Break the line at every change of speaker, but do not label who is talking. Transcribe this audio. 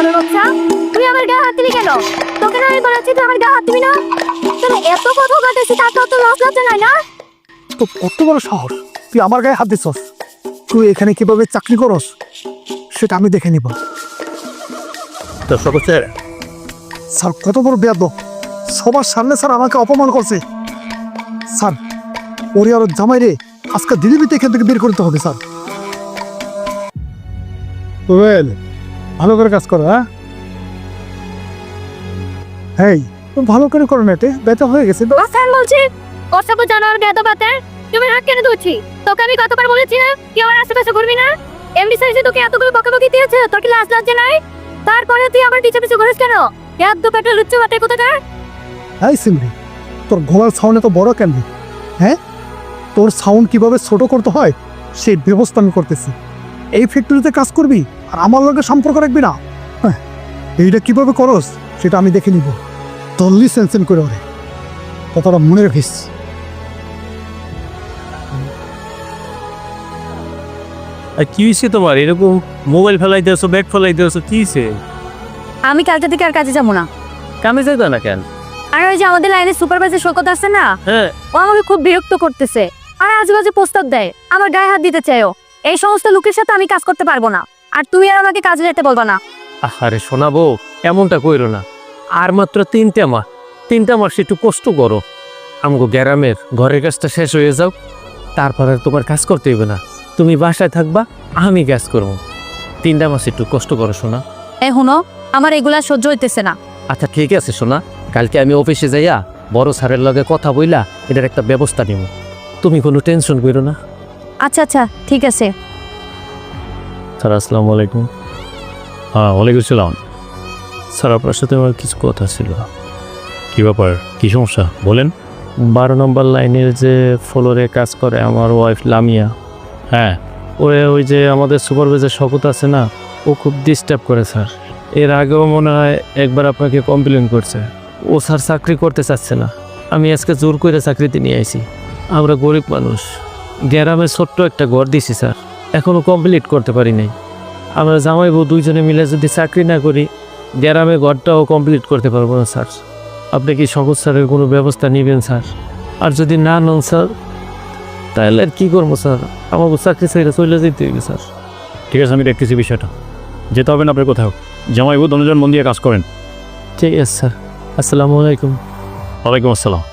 হারানোর বাচ্চা, তুই আমার গায়ে হাত দিলি কেন? তোকে না আমি বলেছি তুই আমার গায়ে হাত দিবি না? তোর এত কথা বলতেছি তাতেও তো লস লজ্জা নাই না?
তো কত বড় সাহস, তুই আমার গায়ে হাত দিছস? তুই এখানে কিভাবে চাকরি করস সেটা আমি দেখে নিব। স্যার কত বড় বেয়াদব, সবার সামনে স্যার আমাকে অপমান করছে। স্যার ওরে আর ওর জামাই রে আজকে দিদিবিতে এখান থেকে বের করতে হবে স্যার। ওয়েল, ভালো করে কাজ করো। হ্যাঁ তুমি ভালো করে করো না, এতে ব্যথা হয়ে গেছে।
স্যার বলছি ওর সব জানার গায়ে তো বাতে তুমি হাত কেন ধরছি? তোকে আমি কতবার বলেছি না তুই আমার আশেপাশে ঘুরবি না? এমডি স্যার যে তোকে এতগুলো বকাবকি দিয়েছে, তোর কি লাজ লজ্জা নাই? তারপরে তুই আমার পিছে পিছে ঘুরিস কেন? এত পেটে লুচ্চু বাটে কোথাকার?
হাই সিমরি, তোর গলার সাউন্ড এত বড় কেন? হ্যাঁ, তোর সাউন্ড কিভাবে ছোট করতে হয় সেই ব্যবস্থা আমি করতেছি। এই ফ্যাক্টরিতে কাজ করবি আর আমার লগে সম্পর্ক রাখবি না? হ্যাঁ, এইটা কিভাবে করস সেটা আমি দেখে নিব। তল্লি সেন্সেন করে ওরে, কথাটা মনে রাখিস।
আর কি হয়েছে তোমার? এরকম মোবাইল ফেলাই দিয়েছো, ব্যাগ ফেলাই দিয়েছো, কি হয়েছে?
আমি কালকে থেকে আর কাজে যাবো না।
কামে যাইতো না কেন?
আর ওই যে আমাদের লাইনে সুপারভাইজার সৈকত আছে না,
হ্যাঁ,
ও আমাকে খুব বিরক্ত করতেছে আর আজেবাজে প্রস্তাব দেয়, আমার গায়ে হাত দিতে চাইও। এই সমস্ত লোকের সাথে আমি কাজ করতে পারবো না, আর তুমি আর আমাকে কাজে যেতে বলবা না।
আরে শোনাবো, এমনটা কইরো না। আর মাত্র 3টা মাস একটু কষ্ট করো। আমগো গ্রামের ঘরের কাজটা শেষ হয়ে যাও, তারপর আর তোমার কাজ করতে হইবে না। তুমি বাসায় থাকবা, আমি কাজ করবো। 3টা মাস একটু কষ্ট করো শোনা।
এই হুনো, আমার এগুলা সহ্য হইতেছে না।
আচ্ছা ঠিক আছে শোনা, কালকে আমি অফিসে যাইয়া বড় স্যারের লগে কথা বইলা এটার একটা ব্যবস্থা নিব। তুমি কোনো টেনশন করো না।
আচ্ছা আচ্ছা ঠিক আছে।
স্যার আসসালামু আলাইকুম। হ্যাঁ ওয়ালাইকুম সালাম। স্যার আপনার সাথে আমার কিছু কথা ছিল। কী ব্যাপার, কী সমস্যা বলেন? 12 নম্বর লাইনের যে ফ্লোরে কাজ করে আমার ওয়াইফ লামিয়া, হ্যাঁ ওই যে আমাদের সুপারভাইজার শপথ আছে না, ও খুব ডিস্টার্ব করে স্যার। এর আগেও মনে হয় একবার আপনাকে কমপ্লেন করছে। ও স্যার চাকরি করতে চাচ্ছে না। আমি আজকে জোর করে চাকরিতে নিয়ে আইছি। আমরা গরিব মানুষ, গ্রামে ছোট্ট একটা ঘর দিছি স্যার, এখনও কমপ্লিট করতে পারি নাই। আমরা জামাই বউ দুইজনে মিলে যদি চাকরি না করি, গ্রামে ঘরটাও কমপ্লিট করতে পারবো না স্যার। আপনি কি শপথ স্যারের কোনো ব্যবস্থা নেবেন স্যার? আর যদি না নেন স্যার, তাহলে আর কী করবো স্যার? আমাকে চাকরি ছেড়ে চলে যেতে হবে স্যার।
ঠিক আছে, আমি দেখতেছি বিষয়টা। যেতে হবে না আপনার কোথাও, জামাইবাবু দুজন মন দিয়ে কাজ করেন।
ঠিক আছে স্যার, আসসালামু আলাইকুম।
ওয়ালাইকুম আসসালাম।